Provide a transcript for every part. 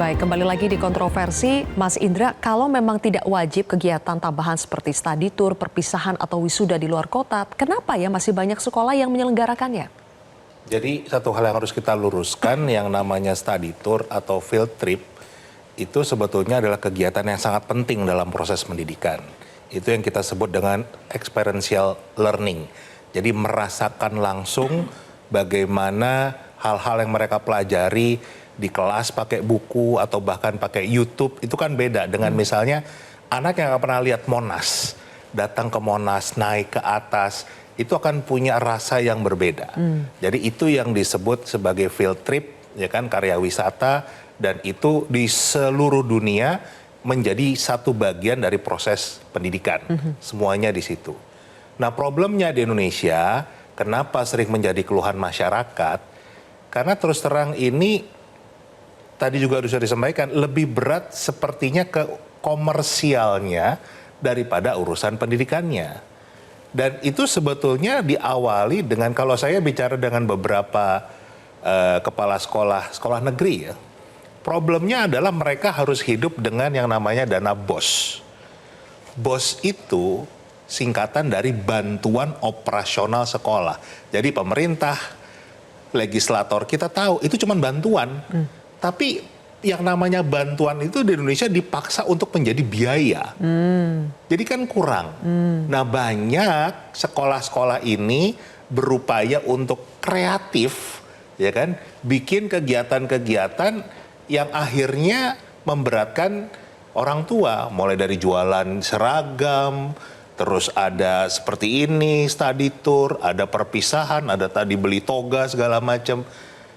Baik, kembali lagi di kontroversi. Mas Indra, kalau memang tidak wajib kegiatan tambahan seperti study tour, perpisahan atau wisuda di luar kota, kenapa ya masih banyak sekolah yang menyelenggarakannya? Jadi satu hal yang harus kita luruskan, yang namanya study tour atau field trip, itu sebetulnya adalah kegiatan yang sangat penting dalam proses pendidikan. Itu yang kita sebut dengan experiential learning. Jadi merasakan langsung bagaimana hal-hal yang mereka pelajari di kelas pakai buku atau bahkan pakai YouTube, itu kan beda dengan misalnya anak yang nggak pernah lihat Monas, datang ke Monas, naik ke atas, itu akan punya rasa yang berbeda. Jadi itu yang disebut sebagai field trip, ya kan, karya wisata, dan itu di seluruh dunia menjadi satu bagian dari proses pendidikan. Semuanya di situ. Nah, problemnya di Indonesia, kenapa sering menjadi keluhan masyarakat? Karena terus terang ini tadi juga sudah disampaikan, lebih berat sepertinya ke komersialnya daripada urusan pendidikannya. Dan itu sebetulnya diawali dengan, kalau saya bicara dengan beberapa kepala sekolah negeri ya, problemnya adalah mereka harus hidup dengan yang namanya dana BOS. BOS itu singkatan dari bantuan operasional sekolah. Jadi pemerintah, legislator kita tahu itu cuma bantuan. Tapi yang namanya bantuan itu di Indonesia dipaksa untuk menjadi biaya. Jadi kan kurang. Nah, banyak sekolah-sekolah ini berupaya untuk kreatif, ya kan, bikin kegiatan-kegiatan yang akhirnya memberatkan orang tua, mulai dari jualan seragam, terus ada seperti ini study tour, ada perpisahan, ada tadi beli toga segala macam,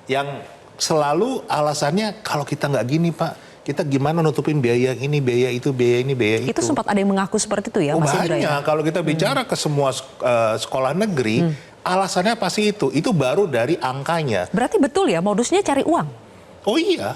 yang selalu alasannya kalau kita nggak gini Pak, kita gimana nutupin biaya ini, biaya itu, biaya ini, biaya itu. Itu sempat ada yang mengaku seperti itu ya, Mas Indra? Banyak, kalau kita bicara ke semua sekolah negeri, alasannya pasti itu baru dari angkanya. Berarti betul ya, modusnya cari uang? Oh iya.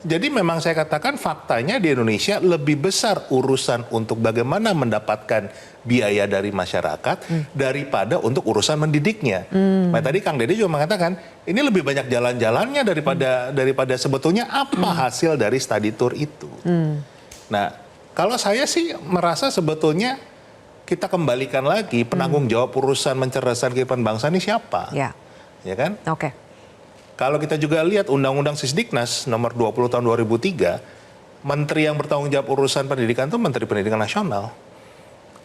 Jadi memang saya katakan faktanya di Indonesia lebih besar urusan untuk bagaimana mendapatkan biaya dari masyarakat daripada untuk urusan mendidiknya. Nah, tadi Kang Dede juga mengatakan ini lebih banyak jalan-jalannya daripada sebetulnya apa hasil dari study tour itu. Nah, kalau saya sih merasa sebetulnya kita kembalikan lagi penanggung jawab urusan mencerdaskan kehidupan bangsa ini siapa? Ya. Ya kan? Oke. Kalau kita juga lihat Undang-Undang Sisdiknas nomor 20 tahun 2003, menteri yang bertanggung jawab urusan pendidikan itu Menteri Pendidikan Nasional.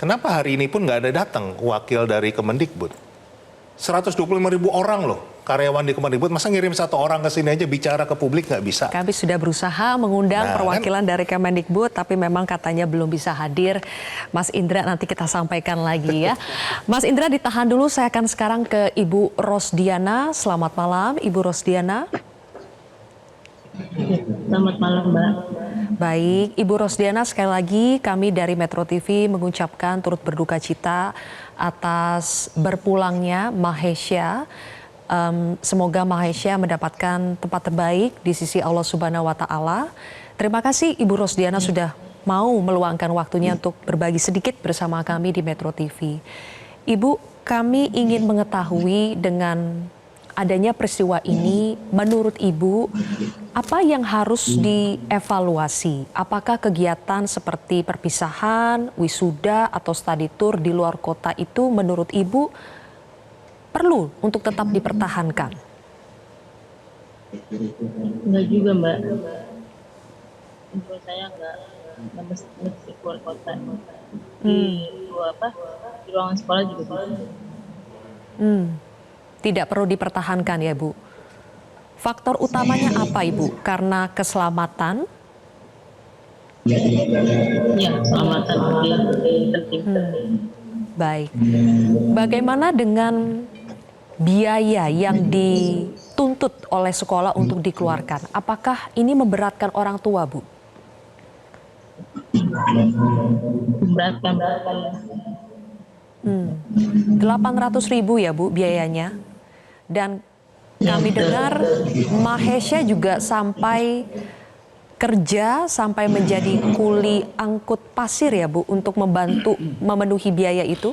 Kenapa hari ini pun nggak ada datang wakil dari Kemendikbud? 125.000 orang loh karyawan di Kemendikbud, masa ngirim satu orang ke sini aja bicara ke publik nggak bisa? Kami sudah berusaha mengundang perwakilan dari Kemendikbud, tapi memang katanya belum bisa hadir. Mas Indra, nanti kita sampaikan lagi ya. Mas Indra ditahan dulu, saya akan sekarang ke Ibu Rosdiana. Selamat malam, Ibu Rosdiana. Selamat malam, Mbak. Baik, Ibu Rosdiana, sekali lagi kami dari Metro TV mengucapkan turut berduka cita atas berpulangnya Mahesha. Semoga Mahesha mendapatkan tempat terbaik di sisi Allah Subhanahu wa Ta'ala. Terima kasih Ibu Rosdiana sudah mau meluangkan waktunya untuk berbagi sedikit bersama kami di Metro TV. Ibu, kami ingin mengetahui dengan adanya peristiwa ini, menurut Ibu, apa yang harus dievaluasi? Apakah kegiatan seperti perpisahan, wisuda, atau study tour di luar kota itu menurut Ibu perlu untuk tetap dipertahankan? Enggak juga, Mbak. Menurut saya enggak mesti keluar kota. Di ruangan sekolah juga bisa. Tidak perlu dipertahankan ya, Bu. Faktor utamanya apa, Ibu? Karena keselamatan? Ya, keselamatan penting. Baik. Bagaimana dengan biaya yang dituntut oleh sekolah untuk dikeluarkan? Apakah ini memberatkan orang tua, Bu? Memberatkan. 800.000 ya, Bu, biayanya. Dan kami dengar Mahesha juga sampai kerja, sampai menjadi kuli angkut pasir ya, Bu, untuk membantu memenuhi biaya itu?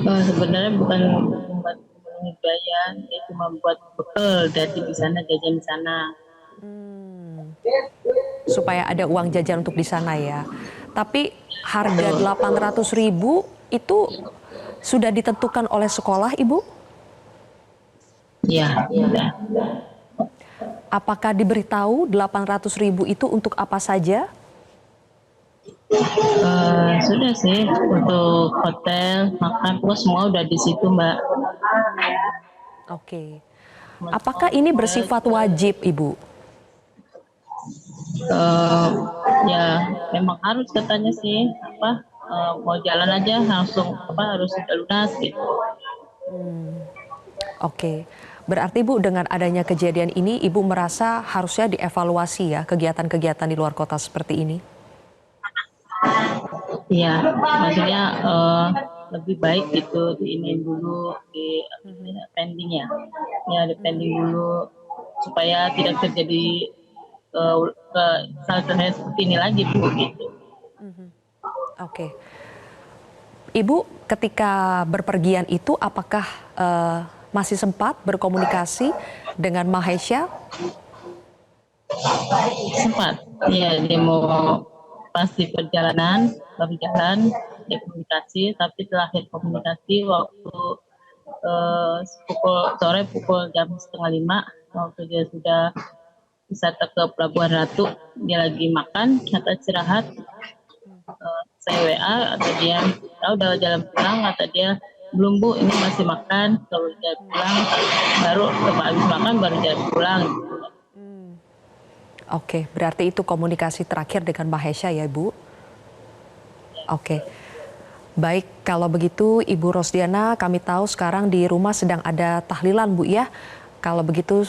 Sebenarnya bukan membantu memenuhi biaya, dia cuma buat bekal dari di sana, jajan di sana. Supaya ada uang jajan untuk di sana ya. Tapi harga 800.000 itu sudah ditentukan oleh sekolah, Ibu? Ya, ya. Apakah diberitahu 800.000 itu untuk apa saja? Sudah sih untuk hotel, makan, pokoknya semua udah di situ, Mbak. Oke. Apakah ini bersifat wajib, Ibu? Ya memang harus katanya sih mau jalan aja langsung harus sudah lunas gitu. Oke. Berarti Bu, dengan adanya kejadian ini, Ibu merasa harusnya dievaluasi ya kegiatan-kegiatan di luar kota seperti ini? Iya, maksudnya lebih baik gitu diinin dulu di pending ya, di pending dulu supaya tidak terjadi hal-hal seperti ini lagi Bu gitu. Oke. Ibu ketika berpergian itu apakah masih sempat berkomunikasi dengan Mahesha? Sempat, ya dia mau pasti perjalanan, baru jalan, dia komunikasi, tapi terakhir komunikasi waktu pukul jam 4:30, waktu dia sudah wisata ke Pelabuhan Ratu, dia lagi makan, kata istirahat, saya WA, atau dia udah jalan pulang, atau dia belum Bu, ini masih makan, kalau dia pulang, baru habis makan baru jalan pulang. Oke, berarti itu komunikasi terakhir dengan Mahesha ya, Bu? Oke. Baik, kalau begitu Ibu Rosdiana, kami tahu sekarang di rumah sedang ada tahlilan, Bu ya. Kalau begitu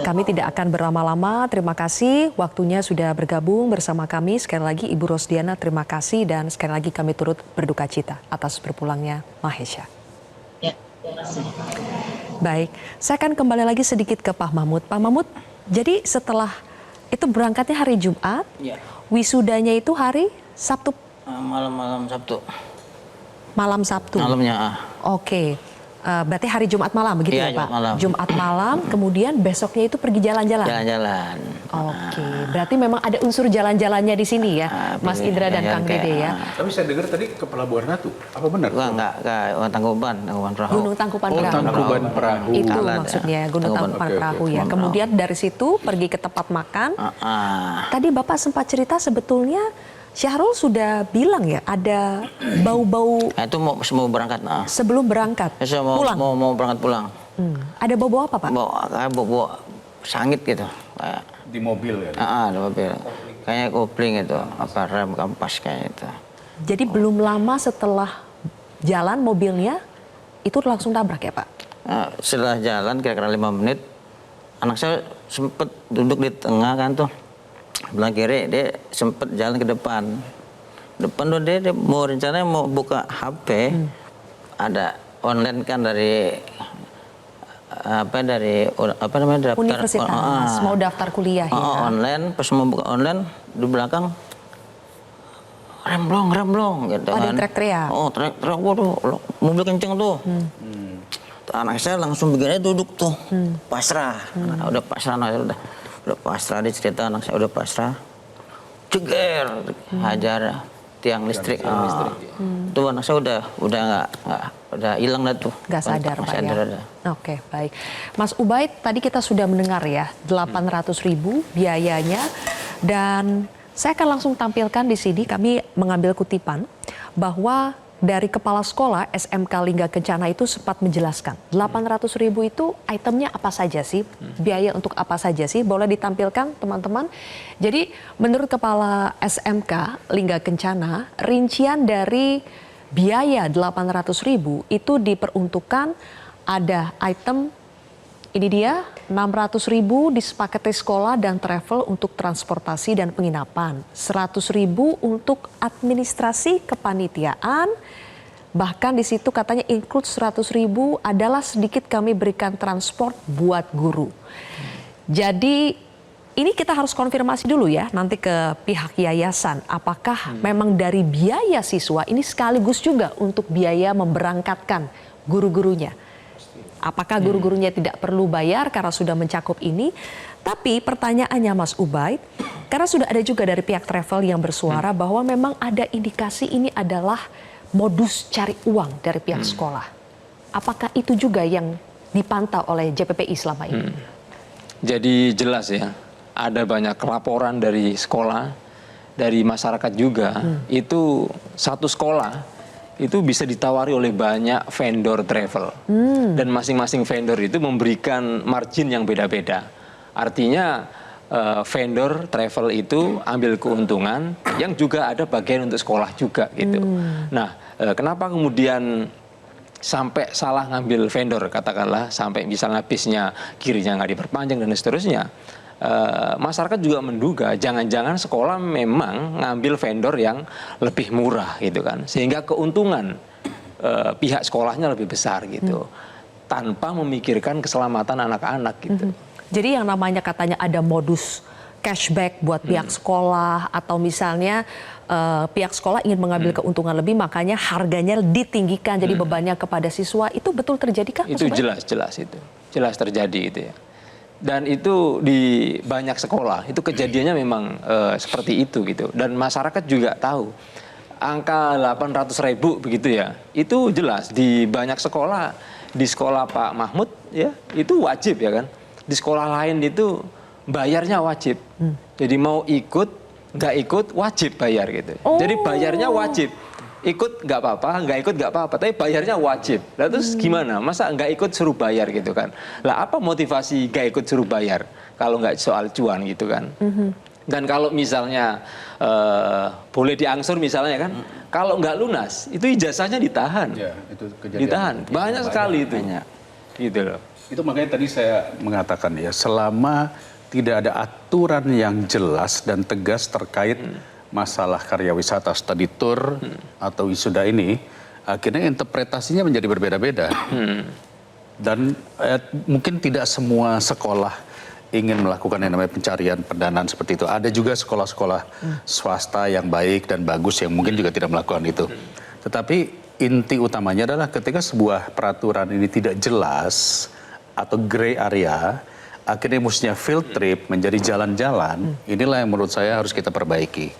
kami tidak akan berlama-lama. Terima kasih waktunya sudah bergabung bersama kami. Sekali lagi Ibu Rosdiana terima kasih dan sekali lagi kami turut berduka cita atas berpulangnya Mahesha. Ya, terima kasih. Baik, saya akan kembali lagi sedikit ke Pak Mahmud. Pak Mahmud, jadi setelah itu berangkatnya hari Jumat, ya. Wisudanya itu hari Sabtu? Malam Sabtu. Malam Sabtu? Malamnya. Oke, berarti hari Jumat malam begitu Ya, ya Pak? Jumat malam. Jumat malam, kemudian besoknya itu pergi jalan-jalan? Jalan-jalan. Oke, berarti memang ada unsur jalan-jalannya di sini ya, Mas Indra dan Kang Dede ya? Tapi saya dengar tadi ke Pelabuhan Ratu, apa benar? Enggak, Tangkuban Perahu. Gunung Tangkuban Perahu. Tangkuban Perahu. Itu Kalah, maksudnya Gunung Tangkuban Oke, Perahu ya. Tangkuban Kemudian dari situ pergi ke tempat makan. Tadi Bapak sempat cerita sebetulnya Syahrul sudah bilang ya ada bau-bau Nah, itu mau berangkat. sebelum berangkat. Saya Pulang. mau berangkat pulang. Ada bau-bau apa Pak? Bawa sangit gitu. Kayak Di mobil ya? ada mobil. Kayaknya kopling itu, apa rem kampas kayak itu. Jadi belum lama setelah jalan mobilnya itu langsung tabrak ya Pak? Nah, setelah jalan kira-kira 5 menit, anak saya sempet duduk di tengah kan tuh. Belah kiri, dia sempet jalan ke depan. Depan tuh dia mau rencananya mau buka HP. Ada online kan dari apa namanya daftar Universitas, mau daftar kuliah ya? online. Pas mau buka online di belakang remblong gitu Ada kan. teriak-teriak? Teriak-teriak, waduh mobil kenceng tuh. Anak saya langsung begini duduk tuh, pasrah. Udah pasrah, udah pasrah, dia cerita anak saya udah pasrah. Ceger, hajar tiang listrik. Tuh anak saya udah hilang dah tuh. Nggak sadar Pak ya? Sadar. Oke, baik. Mas Ubaid, tadi kita sudah mendengar ya, 800.000 biayanya. Dan saya akan langsung tampilkan di sini, kami mengambil kutipan bahwa dari Kepala Sekolah SMK Lingga Kencana itu sempat menjelaskan 800.000 itu itemnya apa saja sih, biaya untuk apa saja sih, boleh ditampilkan teman-teman. Jadi menurut Kepala SMK Lingga Kencana, rincian dari biaya 800.000 itu diperuntukkan ada item ini dia 600.000 disepakati sekolah dan travel untuk transportasi dan penginapan, 100.000 untuk administrasi kepanitiaan, bahkan di situ katanya include 100.000 adalah sedikit kami berikan transport buat guru. Jadi ini kita harus konfirmasi dulu ya nanti ke pihak yayasan apakah memang dari biaya siswa ini sekaligus juga untuk biaya memberangkatkan guru-gurunya. Apakah guru-gurunya tidak perlu bayar karena sudah mencakup ini? Tapi pertanyaannya Mas Ubaid, karena sudah ada juga dari pihak travel yang bersuara bahwa memang ada indikasi ini adalah modus cari uang dari pihak sekolah. Apakah itu juga yang dipantau oleh JPPI selama ini? Jadi jelas ya, ada banyak laporan dari sekolah, dari masyarakat juga, itu satu sekolah itu bisa ditawari oleh banyak vendor travel. Dan masing-masing vendor itu memberikan margin yang beda-beda. Artinya vendor travel itu ambil keuntungan yang juga ada bagian untuk sekolah juga gitu. Nah, kenapa kemudian sampai salah ngambil vendor, katakanlah sampai misalnya bisnya kirinya nggak diperpanjang dan seterusnya, masyarakat juga menduga jangan-jangan sekolah memang ngambil vendor yang lebih murah gitu kan, sehingga keuntungan pihak sekolahnya lebih besar gitu, tanpa memikirkan keselamatan anak-anak gitu. Jadi yang namanya katanya ada modus cashback buat pihak sekolah, atau misalnya pihak sekolah ingin mengambil keuntungan lebih, makanya harganya ditinggikan, jadi bebannya kepada siswa. Itu betul terjadi kah? Itu jelas itu, jelas terjadi itu ya. Dan itu di banyak sekolah, itu kejadiannya memang seperti itu gitu. Dan masyarakat juga tahu, angka 800.000 begitu ya, itu jelas di banyak sekolah. Di sekolah Pak Mahmud ya, itu wajib ya kan. Di sekolah lain itu bayarnya wajib. Jadi mau ikut, nggak ikut, wajib bayar gitu. Jadi bayarnya wajib. Ikut nggak apa-apa, nggak ikut nggak apa-apa, tapi bayarnya wajib. Lah terus gimana? Masa nggak ikut suruh bayar gitu kan? Lah apa motivasi nggak ikut suruh bayar kalau nggak soal cuan gitu kan? Dan kalau misalnya boleh diangsur misalnya kan, kalau nggak lunas itu ijazahnya ditahan. Ya, itu kejadian. Ditahan. Banyak sekali itu. Gitu loh. Itu makanya tadi saya mengatakan ya, selama tidak ada aturan yang jelas dan tegas terkait masalah karya wisata, study tour atau wisuda ini, akhirnya interpretasinya menjadi berbeda-beda. Dan mungkin tidak semua sekolah ingin melakukan yang namanya pencarian pendanaan seperti itu. Ada juga sekolah-sekolah swasta yang baik dan bagus yang mungkin juga tidak melakukan itu. Tetapi inti utamanya adalah ketika sebuah peraturan ini tidak jelas atau gray area, akhirnya mestinya field trip menjadi jalan-jalan, inilah yang menurut saya harus kita perbaiki.